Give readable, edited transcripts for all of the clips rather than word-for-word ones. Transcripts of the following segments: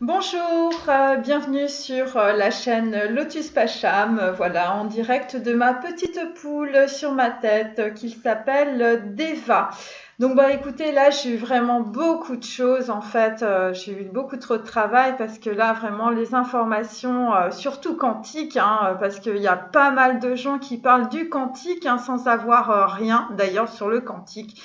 Bonjour, bienvenue sur la chaîne Lotus Pacham, voilà, en direct de ma petite poule sur ma tête qui s'appelle Deva. Donc bah écoutez, là j'ai eu vraiment beaucoup de choses en fait, j'ai eu beaucoup trop de travail parce que là vraiment les informations, surtout quantiques, hein, parce qu'il y a pas mal de gens qui parlent du quantique hein, sans savoir rien d'ailleurs sur le quantique.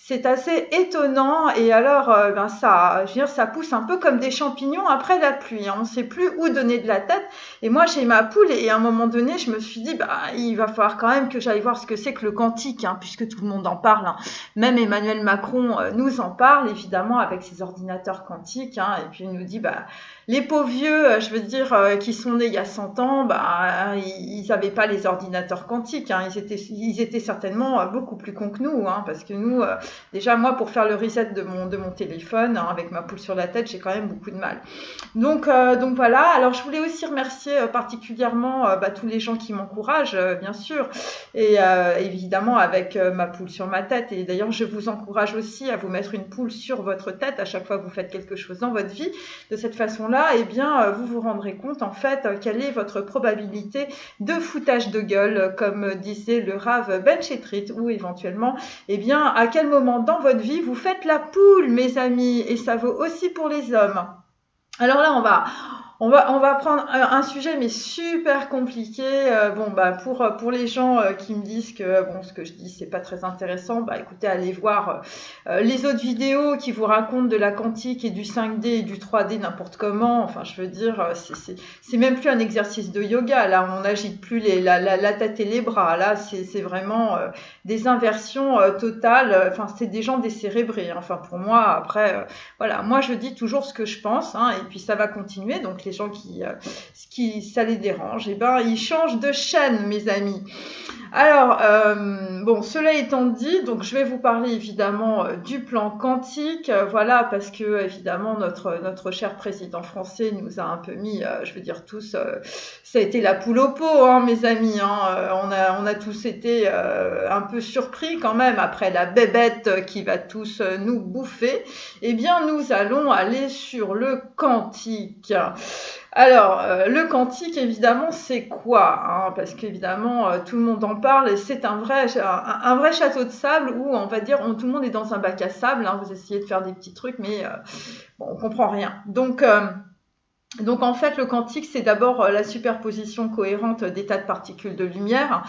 C'est assez étonnant et alors ben ça, je veux dire, ça pousse un peu comme des champignons après la pluie, hein. On ne sait plus où donner de la tête. Et moi, j'ai ma poule et à un moment donné, je me suis dit, bah, il va falloir quand même que j'aille voir ce que c'est que le quantique, hein, puisque tout le monde en parle, hein. Même Emmanuel Macron nous en parle, évidemment, avec ses ordinateurs quantiques. Hein, et puis il nous dit, bah, les pauvres vieux, je veux dire, qui sont nés il y a 100 ans, bah, ils n'avaient pas les ordinateurs quantiques. Hein, ils étaient certainement beaucoup plus cons que nous, hein, parce que nous, déjà, moi, pour faire le reset de mon téléphone, hein, avec ma poule sur la tête, j'ai quand même beaucoup de mal. Donc voilà. Alors, je voulais aussi remercier particulièrement bah, tous les gens qui m'encouragent, bien sûr, et évidemment avec ma poule sur ma tête. Et d'ailleurs, je vous encourage aussi à vous mettre une poule sur votre tête à chaque fois que vous faites quelque chose dans votre vie. De cette façon-là, eh bien, vous vous rendrez compte en fait quelle est votre probabilité de foutage de gueule, comme disait le Rav Ben Chetrit, ou éventuellement, eh bien, à quel moment dans votre vie vous faites la poule, mes amis, et ça vaut aussi pour les hommes. Alors là, on va prendre un sujet mais super compliqué. Bon bah pour les gens qui me disent que bon ce que je dis c'est pas très intéressant, bah écoutez allez voir les autres vidéos qui vous racontent de la quantique et du 5D et du 3D n'importe comment. Enfin je veux dire c'est même plus un exercice de yoga là, on n'agite plus la tête et les bras. Là c'est vraiment des inversions totales. Enfin c'est des gens décérébrés. Hein. Enfin pour moi après voilà, moi je dis toujours ce que je pense, hein, et puis ça va continuer. Donc les gens qui ça les dérange, et ben ils changent de chaîne, mes amis. Alors, bon, cela étant dit, donc je vais vous parler évidemment du plan quantique, voilà, parce que évidemment notre cher président français nous a un peu mis, je veux dire tous, ça a été la poule au pot, hein, mes amis, hein, on a tous été un peu surpris quand même après la bébête qui va tous nous bouffer. Eh bien, nous allons aller sur le quantique. Alors, le quantique, évidemment, c'est quoi hein. Parce qu'évidemment, tout le monde en parle et c'est un vrai château de sable où, on va dire, tout le monde est dans un bac à sable. Hein, vous essayez de faire des petits trucs, mais bon, on comprend rien. Donc en fait, le quantique, c'est d'abord la superposition cohérente d'états de particules de lumière.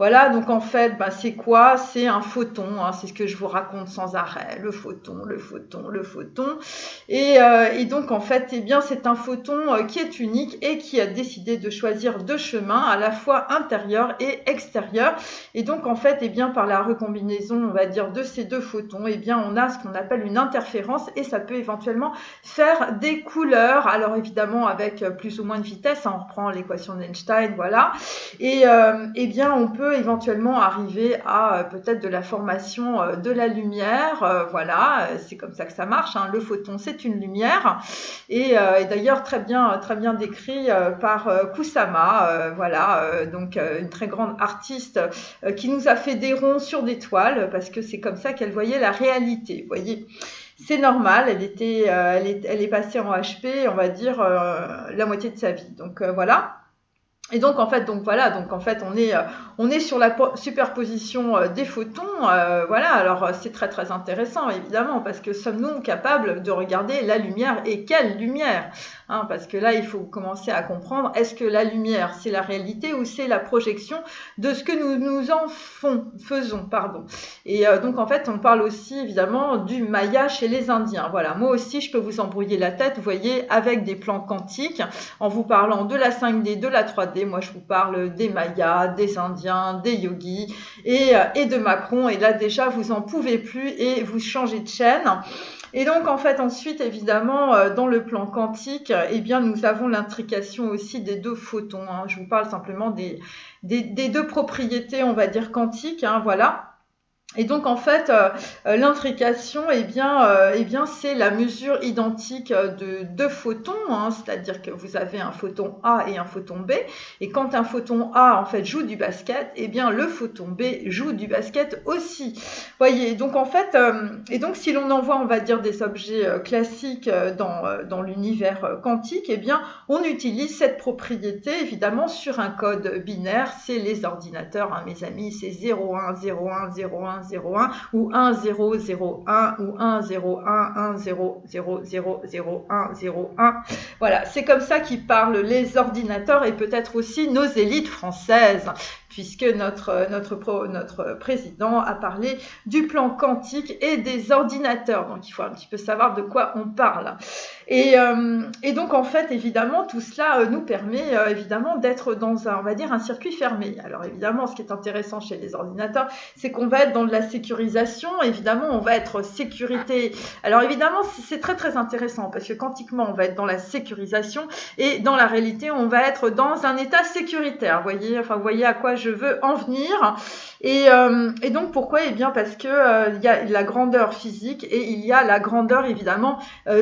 Voilà, donc en fait, bah, c'est quoi? C'est un photon, hein, c'est ce que je vous raconte sans arrêt, le photon, le photon, le photon. Et donc en fait, eh bien, c'est un photon qui est unique et qui a décidé de choisir deux chemins, à la fois intérieur et extérieur. Et donc en fait, eh bien, par la recombinaison, on va dire, de ces deux photons, eh bien, on a ce qu'on appelle une interférence et ça peut éventuellement faire des couleurs. Alors évidemment, avec plus ou moins de vitesse, hein, on reprend l'équation d'Einstein, voilà. Et eh bien, on peut éventuellement arriver à peut-être de la formation de la lumière. Voilà, c'est comme ça que ça marche. Hein. Le photon, c'est une lumière. Et d'ailleurs, très bien décrit par Kusama. Voilà, donc une très grande artiste qui nous a fait des ronds sur des toiles parce que c'est comme ça qu'elle voyait la réalité. Vous voyez, c'est normal, elle est passée en HP, on va dire, la moitié de sa vie. Donc voilà. Et donc en fait, on est sur la superposition des photons. Voilà, alors c'est très très intéressant évidemment parce que sommes-nous capables de regarder la lumière et quelle lumière hein, parce que là, il faut commencer à comprendre est-ce que la lumière c'est la réalité ou c'est la projection de ce que nous en faisons, pardon. Et donc en fait, on parle aussi évidemment du Maya chez les Indiens. Voilà, moi aussi, je peux vous embrouiller la tête, vous voyez, avec des plans quantiques en vous parlant de la 5D, de la 3D. Moi, je vous parle des Mayas, des Indiens, des yogis et de Macron. Et là, déjà, vous en pouvez plus et vous changez de chaîne. Et donc, en fait, ensuite, évidemment, dans le plan quantique, eh bien, nous avons l'intrication aussi des deux photons. Hein. Je vous parle simplement des deux propriétés, on va dire, quantiques. Hein, voilà. Et donc en fait, l'intrication, eh bien, c'est la mesure identique de deux photons, hein, c'est-à-dire que vous avez un photon A et un photon B, et quand un photon A en fait joue du basket, eh bien le photon B joue du basket aussi. Voyez, donc en fait, et donc si l'on envoie, on va dire, des objets classiques dans l'univers quantique, eh bien on utilise cette propriété évidemment sur un code binaire, c'est les ordinateurs, hein, mes amis, c'est 01, 01, 01, 01 ou 1 0 0 1 ou 1 0 1 1 0 0 0 0 1 0 1. Voilà, c'est comme ça qu'ils parlent les ordinateurs et peut-être aussi nos élites françaises, puisque notre président a parlé du plan quantique et des ordinateurs. Donc il faut un petit peu savoir de quoi on parle. Et donc en fait, évidemment, tout cela nous permet évidemment d'être dans un, on va dire, un circuit fermé. Alors évidemment, ce qui est intéressant chez les ordinateurs, c'est qu'on va être dans de la sécurisation. Évidemment, on va être sécurité. Alors évidemment, c'est très très intéressant parce que quantiquement, on va être dans la sécurisation et dans la réalité, on va être dans un état sécuritaire. Vous voyez à quoi je veux en venir. Et donc pourquoi? Eh bien parce que il y a la grandeur physique et il y a la grandeur évidemment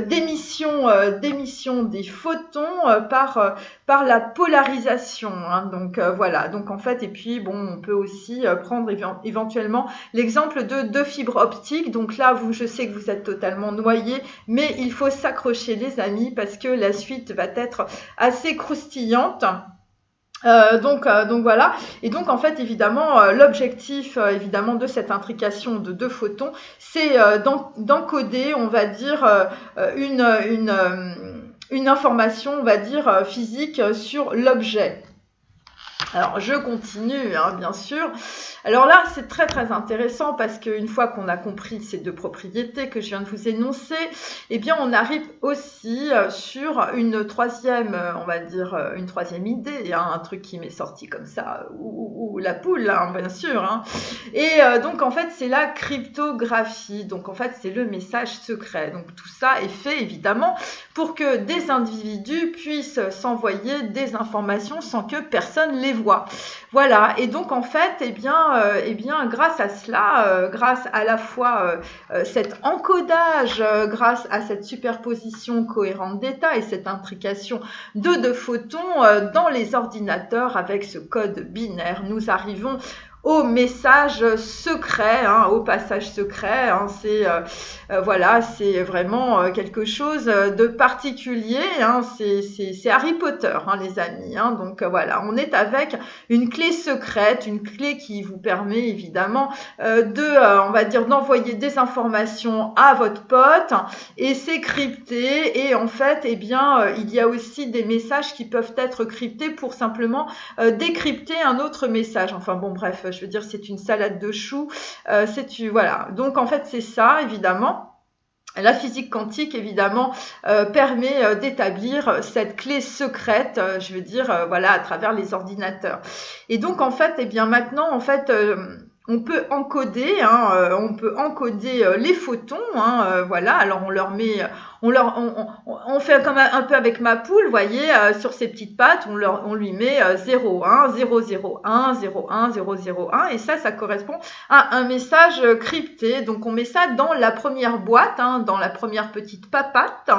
d'émission des photons par la polarisation. Hein. Donc voilà. Donc en fait, et puis bon, on peut aussi prendre éventuellement l'exemple de deux fibres optiques. Donc là, je sais que vous êtes totalement noyés, mais il faut s'accrocher les amis parce que la suite va être assez croustillante. Donc voilà. Et donc en fait évidemment l'objectif évidemment de cette intrication de deux photons, c'est d'encoder, on va dire une information, on va dire physique sur l'objet. Alors je continue, hein, bien sûr. Alors là, c'est très très intéressant parce qu'une fois qu'on a compris ces deux propriétés que je viens de vous énoncer, eh bien on arrive aussi sur une troisième, on va dire une troisième idée, hein, un truc qui m'est sorti comme ça, ou la poule, hein, bien sûr. Hein. Et donc en fait, c'est la cryptographie. Donc en fait, c'est le message secret. Donc tout ça est fait évidemment pour que des individus puissent s'envoyer des informations sans que personne les voit. Voilà, et donc en fait, eh bien grâce à cela, grâce à la fois cet encodage, grâce à cette superposition cohérente d'états et cette intrication de deux photons dans les ordinateurs avec ce code binaire, nous arrivons au message secret, hein, au passage secret. Hein, voilà, c'est vraiment quelque chose de particulier. Hein, c'est Harry Potter, hein, les amis. Hein, donc voilà, on est avec une clé secrète, une clé qui vous permet évidemment on va dire, d'envoyer des informations à votre pote et c'est crypté. Et en fait, eh bien, il y a aussi des messages qui peuvent être cryptés pour simplement décrypter un autre message. Enfin bon, bref, je veux dire, c'est une salade de choux. Voilà. Donc en fait, c'est ça, évidemment. La physique quantique, évidemment, permet d'établir cette clé secrète, je veux dire, voilà, à travers les ordinateurs. Et donc, en fait, eh bien, maintenant, en fait, on peut encoder, les photons, hein, voilà. Alors on leur met, on fait comme un peu avec ma poule, vous voyez, sur ses petites pattes, on lui met 0, 1, 0, 0, 1, 0, 1, 0, 0, 1, et ça correspond à un message crypté. Donc on met ça dans la première boîte, hein, dans la première petite papate,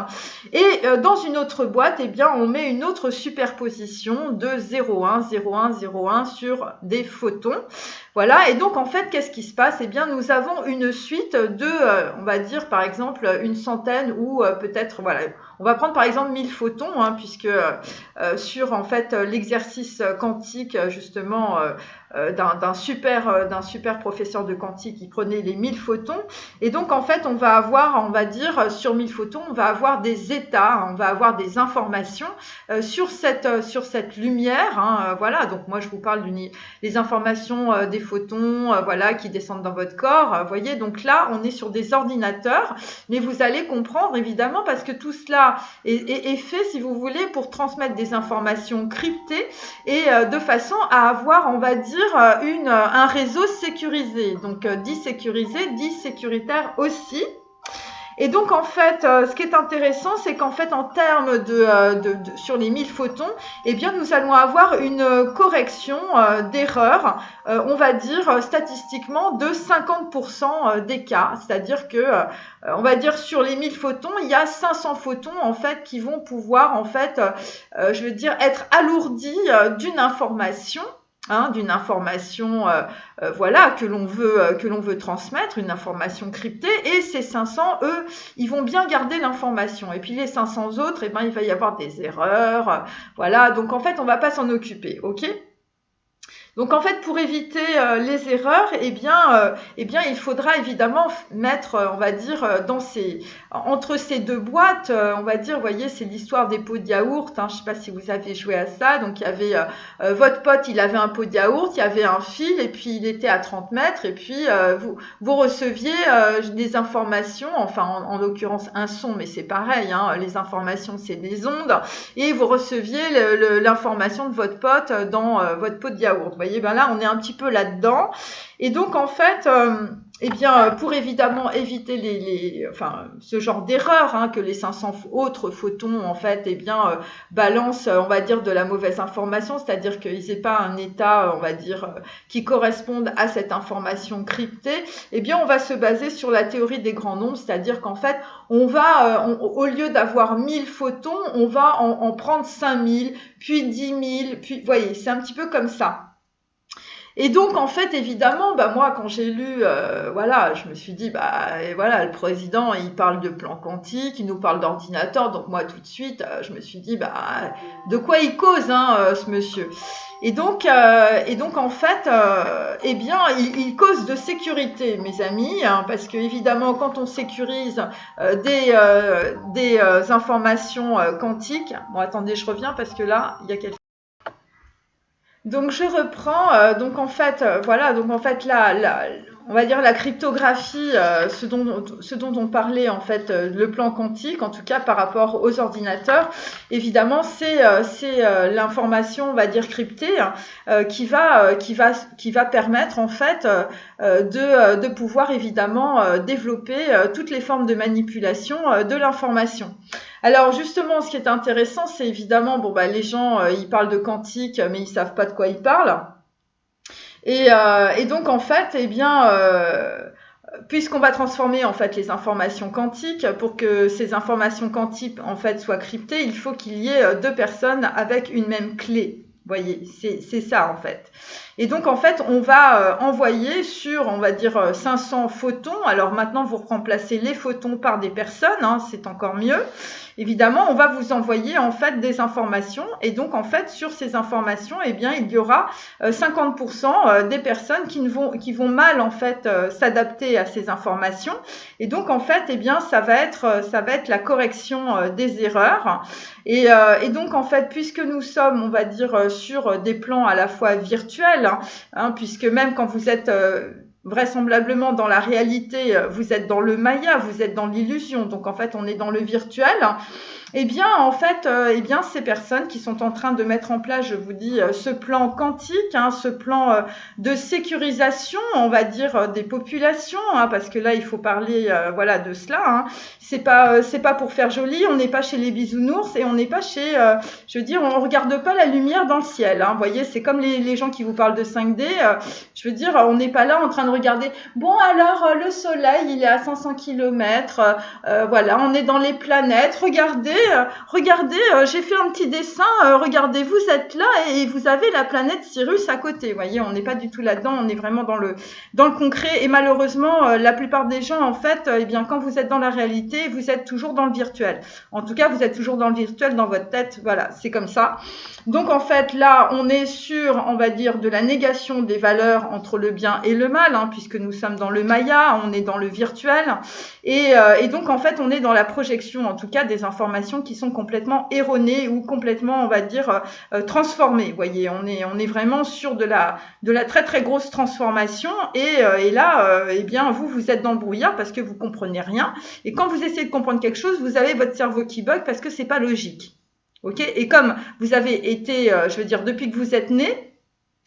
et dans une autre boîte, eh bien, on met une autre superposition de 0, 1, 0, 1, 0, 1 sur des photons. Voilà, et donc en fait, qu'est-ce qui se passe? Eh bien, nous avons une suite de, on va dire par exemple, une centaine ou peut-être, voilà, on va prendre par exemple 1000 photons, hein, puisque sur en fait l'exercice quantique, justement, d'un super professeur de quantique, il prenait les 1000 photons, et donc en fait, on va avoir, on va dire, sur 1000 photons, on va avoir des états, on va avoir des informations sur cette lumière, hein, voilà, donc moi je vous parle des informations des photons, voilà, qui descendent dans votre corps. Vous voyez, donc là, on est sur des ordinateurs, mais vous allez comprendre évidemment parce que tout cela est fait, si vous voulez, pour transmettre des informations cryptées et de façon à avoir, on va dire, un réseau sécurisé. Donc, dit sécurisé, dit sécuritaire aussi. Et donc, en fait, ce qui est intéressant, c'est qu'en fait, en termes sur les 1000 photons, eh bien, nous allons avoir une correction d'erreur, on va dire statistiquement, de 50% des cas. C'est-à-dire que, on va dire, sur les 1000 photons, il y a 500 photons, en fait, qui vont pouvoir, en fait, je veux dire, être alourdis d'une information. D'une information voilà que l'on veut transmettre, une information cryptée, et ces 500 eux ils vont bien garder l'information, et puis les 500 autres, eh ben il va y avoir des erreurs, voilà, donc en fait on va pas s'en occuper, ok. Donc en fait, pour éviter les erreurs, eh bien, il faudra évidemment mettre, on va dire, entre ces deux boîtes, on va dire, vous voyez, c'est l'histoire des pots de yaourt. Je ne sais pas si vous avez joué à ça. Donc il y avait votre pote, il avait un pot de yaourt, il y avait un fil, et puis il était à 30 mètres, et puis vous receviez des informations, enfin en l'occurrence un son, mais c'est pareil, les informations c'est des ondes, et vous receviez l'information de votre pote dans votre pot de yaourt. Vous voyez, ben là, on est un petit peu là-dedans. Et donc, en fait, eh bien, pour évidemment éviter ce genre d'erreur, que les 500 autres photons, en fait, eh bien, balancent, on va dire, de la mauvaise information, c'est-à-dire qu'ils n'aient pas un état, on va dire, qui corresponde à cette information cryptée, eh bien, on va se baser sur la théorie des grands nombres, c'est-à-dire qu'en fait, on va, au lieu d'avoir 1000 photons, on va en prendre 5000, puis 10 000, puis, vous voyez, c'est un petit peu comme ça. Et donc, en fait, évidemment, moi, quand j'ai lu, voilà, je me suis dit, et voilà, le président, il parle de plan quantique, il nous parle d'ordinateur, donc moi, tout de suite, je me suis dit, de quoi il cause, ce monsieur. Et donc, en fait, eh bien, il cause de sécurité, mes amis, parce que évidemment, quand on sécurise des informations quantiques, bon, attendez, je reviens parce que là, il y a quelque. Donc je reprends. Donc en fait, voilà. Donc en fait, on va dire la cryptographie, ce dont on parlait en fait, le plan quantique, en tout cas par rapport aux ordinateurs. Évidemment, c'est l'information, on va dire cryptée, qui va permettre en fait de pouvoir évidemment développer toutes les formes de manipulation de l'information. Alors justement, ce qui est intéressant, c'est évidemment, les gens, ils parlent de quantique, mais ils savent pas de quoi ils parlent. Et donc en fait, eh bien, puisqu'on va transformer en fait les informations quantiques, pour que ces informations quantiques en fait soient cryptées, il faut qu'il y ait deux personnes avec une même clé. Vous voyez, c'est ça en fait. Et donc en fait, on va envoyer sur, on va dire, 500 photons. Alors maintenant, vous remplacez les photons par des personnes, c'est encore mieux. Évidemment, on va vous envoyer en fait des informations, et donc en fait sur ces informations, eh bien il y aura 50% des personnes qui vont mal en fait s'adapter à ces informations, et donc en fait eh bien ça va être la correction des erreurs, et donc en fait, puisque nous sommes, on va dire, sur des plans à la fois virtuels, puisque même quand vous êtes vraisemblablement dans la réalité, vous êtes dans le maya, vous êtes dans l'illusion, donc en fait on est dans le virtuel. Eh bien, en fait, ces personnes qui sont en train de mettre en place, je vous dis, ce plan quantique, ce plan de sécurisation, on va dire, des populations, parce que là, il faut parler, voilà, de cela. C'est pas pour faire joli. On n'est pas chez les bisounours, et on n'est pas chez, je veux dire, on regarde pas la lumière dans le ciel. Vous voyez, c'est comme les gens qui vous parlent de 5D. Je veux dire, on n'est pas là en train de regarder. Bon, alors, le soleil, il est à 500 km. Voilà, on est dans les planètes. Regardez, j'ai fait un petit dessin, regardez, vous êtes là et vous avez la planète Cyrus à côté. Vous voyez, on n'est pas du tout là-dedans, on est vraiment dans le concret, et malheureusement, la plupart des gens, en fait, eh bien, quand vous êtes dans la réalité, vous êtes toujours dans le virtuel. En tout cas, vous êtes toujours dans le virtuel, dans votre tête, voilà, c'est comme ça. Donc, en fait, là, on est sur, on va dire, de la négation des valeurs entre le bien et le mal, puisque nous sommes dans le maya, on est dans le virtuel, et donc, en fait, on est dans la projection, en tout cas, des informations qui sont complètement erronées ou complètement, on va dire, transformées. Vous voyez, on est vraiment sur de la très très grosse transformation, et là, eh bien, vous êtes dans le brouillard parce que vous comprenez rien. Et quand vous essayez de comprendre quelque chose, vous avez votre cerveau qui bug parce que c'est pas logique. Ok ? Et comme vous avez été, je veux dire, depuis que vous êtes né,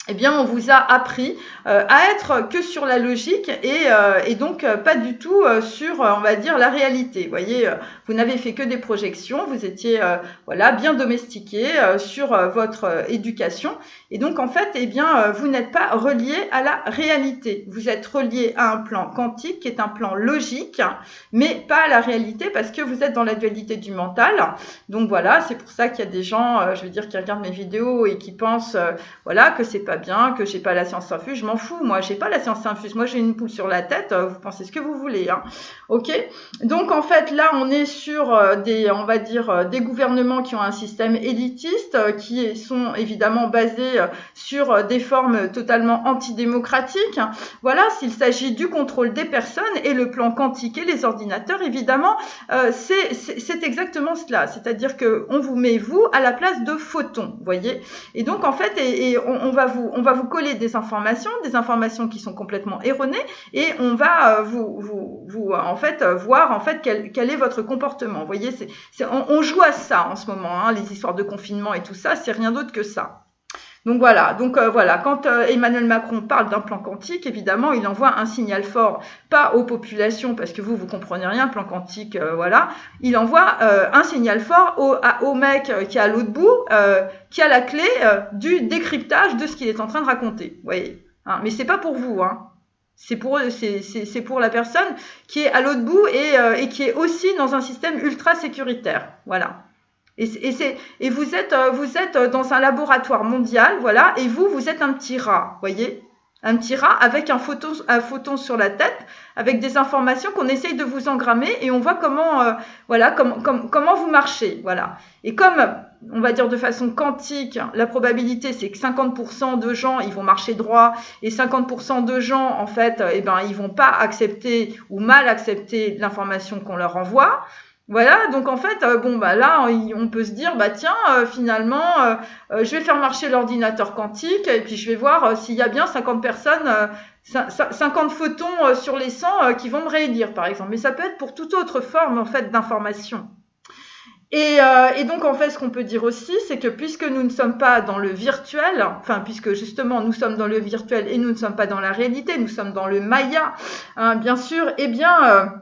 eh bien, on vous a appris à être que sur la logique et donc pas du tout sur, on va dire, la réalité. Vous voyez, vous n'avez fait que des projections, vous étiez voilà, bien domestiqué sur votre éducation. Et donc, en fait, eh bien, vous n'êtes pas relié à la réalité. Vous êtes relié à un plan quantique qui est un plan logique, mais pas à la réalité parce que vous êtes dans la dualité du mental. Donc voilà, c'est pour ça qu'il y a des gens, je veux dire, qui regardent mes vidéos et qui pensent voilà, que c'est pas bien, que j'ai pas la science infuse, je m'en fous, moi, j'ai pas la science infuse, moi, j'ai une poule sur la tête, vous pensez ce que vous voulez, hein. Ok? Donc, en fait, là, on est sur on va dire, des gouvernements qui ont un système élitiste, qui sont évidemment basés sur des formes totalement antidémocratiques. Voilà, s'il s'agit du contrôle des personnes et le plan quantique et les ordinateurs, évidemment, c'est exactement cela. C'est-à-dire qu'on vous met, vous, à la place de photons, vous voyez? Et donc, en fait, on va vous coller des informations qui sont complètement erronées et on va en fait voir en fait quel est votre comportement. Vous voyez, on joue à ça en ce moment, hein, les histoires de confinement et tout ça, c'est rien d'autre que ça. Donc voilà, quand Emmanuel Macron parle d'un plan quantique, évidemment, il envoie un signal fort, pas aux populations, parce que vous comprenez rien, plan quantique, voilà. Il envoie un signal fort au mec qui est à l'autre bout, qui a la clé du décryptage de ce qu'il est en train de raconter. Vous voyez, hein, mais c'est pas pour vous, hein. C'est pour la personne qui est à l'autre bout et qui est aussi dans un système ultra sécuritaire. Voilà. Et vous êtes dans un laboratoire mondial, voilà, et vous êtes un petit rat, voyez, un petit rat avec un photon sur la tête, avec des informations qu'on essaye de vous engrammer et on voit comment vous marchez, voilà. Et comme on va dire de façon quantique, la probabilité c'est que 50% de gens ils vont marcher droit et 50% de gens en fait, eh ben ils vont pas accepter ou mal accepter l'information qu'on leur envoie. Voilà, donc en fait, là, on peut se dire, tiens, finalement, je vais faire marcher l'ordinateur quantique et puis je vais voir s'il y a bien 50 personnes, 50 photons sur les 100 qui vont me réélire, par exemple. Mais ça peut être pour toute autre forme, en fait, d'information. Et donc, en fait, ce qu'on peut dire aussi, c'est que puisque nous ne sommes pas dans le virtuel, enfin, puisque justement, nous sommes dans le virtuel et nous ne sommes pas dans la réalité, nous sommes dans le Maya, hein, bien sûr, eh bien...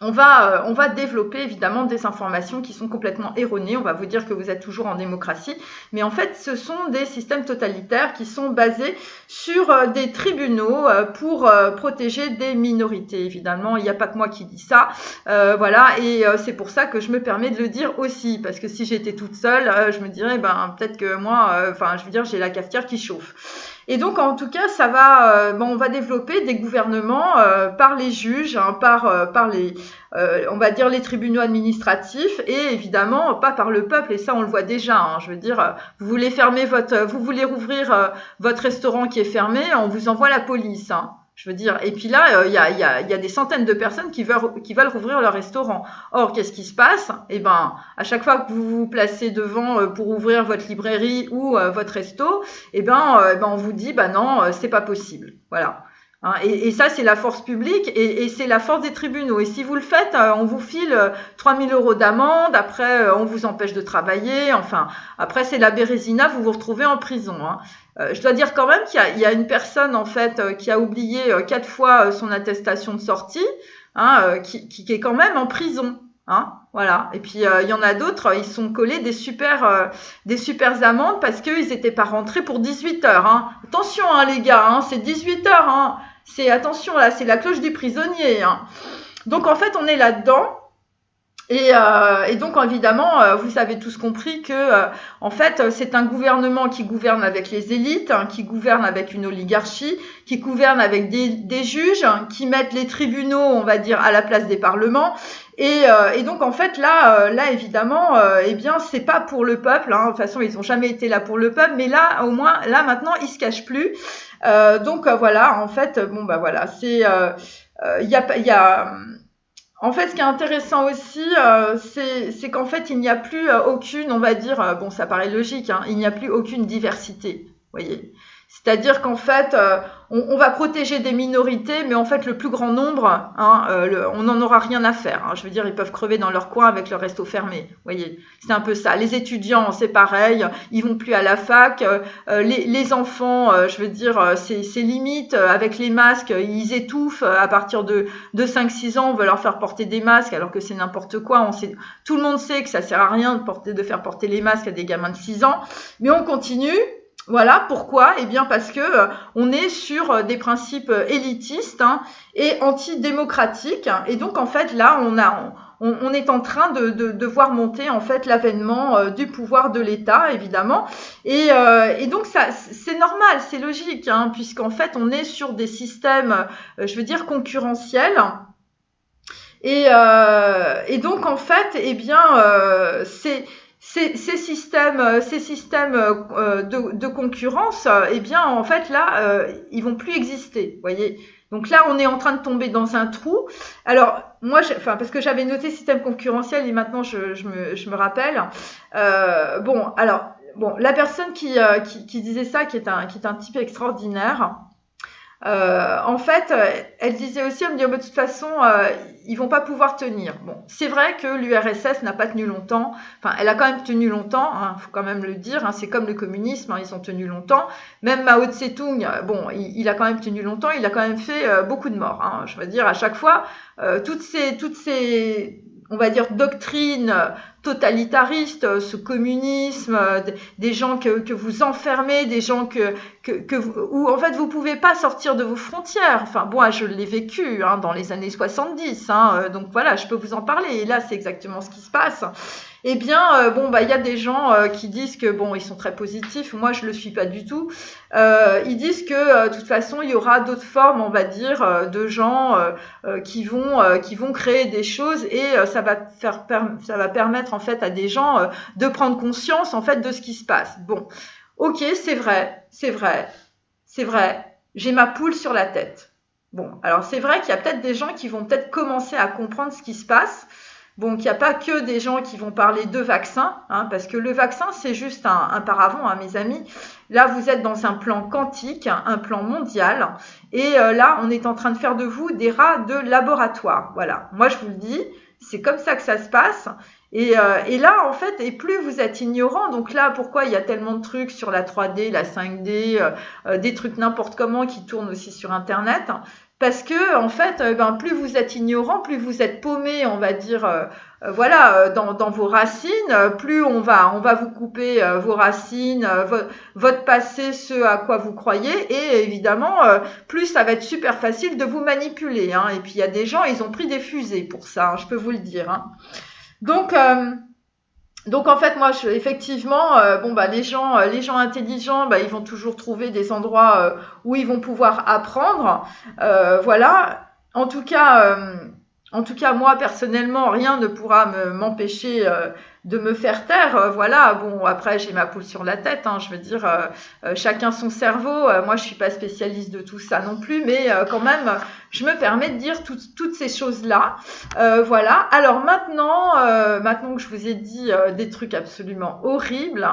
on va développer évidemment des informations qui sont complètement erronées. On va vous dire que vous êtes toujours en démocratie. Mais en fait, ce sont des systèmes totalitaires qui sont basés sur des tribunaux pour protéger des minorités. Évidemment, il n'y a pas que moi qui dis ça. Voilà, et c'est pour ça que je me permets de le dire aussi. Parce que si j'étais toute seule, je me dirais, peut-être que moi, je veux dire, j'ai la cafetière qui chauffe. Et donc, en tout cas, ça va, on va développer des gouvernements par les juges, hein, par les, on va dire les tribunaux administratifs, et évidemment pas par le peuple. Et ça, on le voit déjà. Hein, je veux dire, vous voulez rouvrir votre restaurant qui est fermé, on vous envoie la police. Hein. Je veux dire, et puis là, il y a des centaines de personnes qui veulent rouvrir leur restaurant. Or, qu'est-ce qui se passe? Eh ben, à chaque fois que vous vous placez devant pour ouvrir votre librairie ou votre resto, on vous dit, non, c'est pas possible. Voilà. Hein, et ça, c'est la force publique et c'est la force des tribunaux. Et si vous le faites, on vous file 3 000 € d'amende. Après, on vous empêche de travailler. Enfin, après, c'est la Bérésina, vous vous retrouvez en prison. Hein. Je dois dire quand même qu'il y a une personne en fait qui a oublié 4 fois son attestation de sortie, hein, qui est quand même en prison. Hein, voilà. Et puis il y en a d'autres, ils sont collés des super amendes parce qu'ils n'étaient pas rentrés pour 18 heures. Hein. Attention hein, les gars, hein, c'est 18 heures. Hein. Attention là, c'est la cloche du prisonnier. Hein. Donc en fait, on est là-dedans. Et donc évidemment, vous avez tous compris que en fait, c'est un gouvernement qui gouverne avec les élites, hein, qui gouverne avec une oligarchie, qui gouverne avec des juges, hein, qui mettent les tribunaux, on va dire, à la place des parlements. Et donc en fait là évidemment, c'est pas pour le peuple. Hein, de toute façon, ils ont jamais été là pour le peuple, mais là au moins là maintenant ils se cachent plus. Voilà, en fait, voilà, c'est il y a en fait, ce qui est intéressant aussi, c'est qu'en fait, il n'y a plus aucune, on va dire, ça paraît logique, hein, il n'y a plus aucune diversité, vous voyez. C'est-à-dire qu'en fait, on va protéger des minorités, mais en fait, le plus grand nombre, hein, on n'en aura rien à faire. Hein. Je veux dire, ils peuvent crever dans leur coin avec leur resto fermé. Vous voyez, c'est un peu ça. Les étudiants, c'est pareil, ils vont plus à la fac. Les enfants, je veux dire, c'est limite. Avec les masques, ils étouffent. À partir de 5-6 ans, on veut leur faire porter des masques, alors que c'est n'importe quoi. Tout le monde sait que ça sert à rien de faire porter les masques à des gamins de 6 ans, mais on continue. Voilà, pourquoi? Eh bien parce que on est sur des principes élitistes, hein, et antidémocratiques. Et donc en fait là, on est en train de voir monter en fait l'avènement du pouvoir de l'État, évidemment. Et donc ça, c'est normal, c'est logique, hein, puisqu'en fait on est sur des systèmes, je veux dire concurrentiels. Et donc en fait, eh bien, ces systèmes de concurrence, eh bien, en fait, là, ils vont plus exister, vous voyez. Donc là, on est en train de tomber dans un trou. Alors, moi, parce que j'avais noté système concurrentiel et maintenant je me rappelle. Bon, la personne qui disait ça, qui est un type extraordinaire. En fait, elle disait aussi, elle me dit, de toute façon, ils vont pas pouvoir tenir. Bon, c'est vrai que l'URSS n'a pas tenu longtemps. Enfin, elle a quand même tenu longtemps, hein, faut quand même le dire. Hein, c'est comme le communisme, hein, ils ont tenu longtemps. Même Mao Tse-tung, bon, il a quand même tenu longtemps. Il a quand même fait beaucoup de morts. Hein, je veux dire, à chaque fois, toutes ces on va dire doctrines totalitaristes, ce communisme, des gens que vous enfermez, des gens où en fait vous pouvez pas sortir de vos frontières. Enfin bon, je l'ai vécu hein, dans les années 70, hein, donc voilà, je peux vous en parler. Et là, c'est exactement ce qui se passe. Eh bien, il y a des gens qui disent que bon, ils sont très positifs. Moi, je le suis pas du tout. Ils disent que de toute façon, il y aura d'autres formes, on va dire, de gens qui vont créer des choses et ça va permettre en fait à des gens de prendre conscience en fait de ce qui se passe. Bon, ok, c'est vrai. J'ai ma poule sur la tête. Bon, alors c'est vrai qu'il y a peut-être des gens qui vont peut-être commencer à comprendre ce qui se passe. Bon, qu'il n'y a pas que des gens qui vont parler de vaccin, hein, parce que le vaccin, c'est juste un paravent, hein, mes amis. Là, vous êtes dans un plan quantique, un plan mondial, et là, on est en train de faire de vous des rats de laboratoire. Voilà, moi, je vous le dis, c'est comme ça que ça se passe. Et là, en fait, et plus vous êtes ignorant, donc là, pourquoi il y a tellement de trucs sur la 3D, la 5D, des trucs n'importe comment qui tournent aussi sur Internet, parce que en fait, plus vous êtes ignorant, plus vous êtes paumé, on va dire, dans vos racines, plus on va vous couper vos racines, votre passé, ce à quoi vous croyez, et évidemment, plus ça va être super facile de vous manipuler. Hein. Et puis il y a des gens, ils ont pris des fusées pour ça, hein, je peux vous le dire. Hein. Donc en fait, moi, effectivement, les gens intelligents, ils vont toujours trouver des endroits où ils vont pouvoir apprendre, voilà. En tout cas, moi personnellement, rien ne pourra m'empêcher de me faire taire. Voilà. Bon, après, j'ai ma poule sur la tête. Hein, je veux dire, chacun son cerveau. Moi, je suis pas spécialiste de tout ça non plus, mais quand même, je me permets de dire toutes ces choses-là. Voilà. Alors maintenant que je vous ai dit des trucs absolument horribles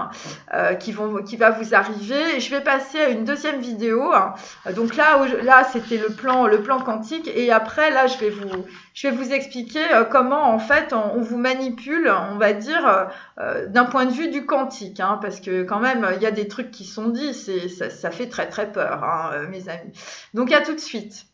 qui va vous arriver, je vais passer à une deuxième vidéo. Hein. Donc là c'était le plan quantique, et après là je vais vous expliquer comment en fait on vous manipule, on va dire d'un point de vue du quantique, hein, parce que quand même il y a des trucs qui sont dits, ça fait très très peur, hein, mes amis. Donc à tout de suite.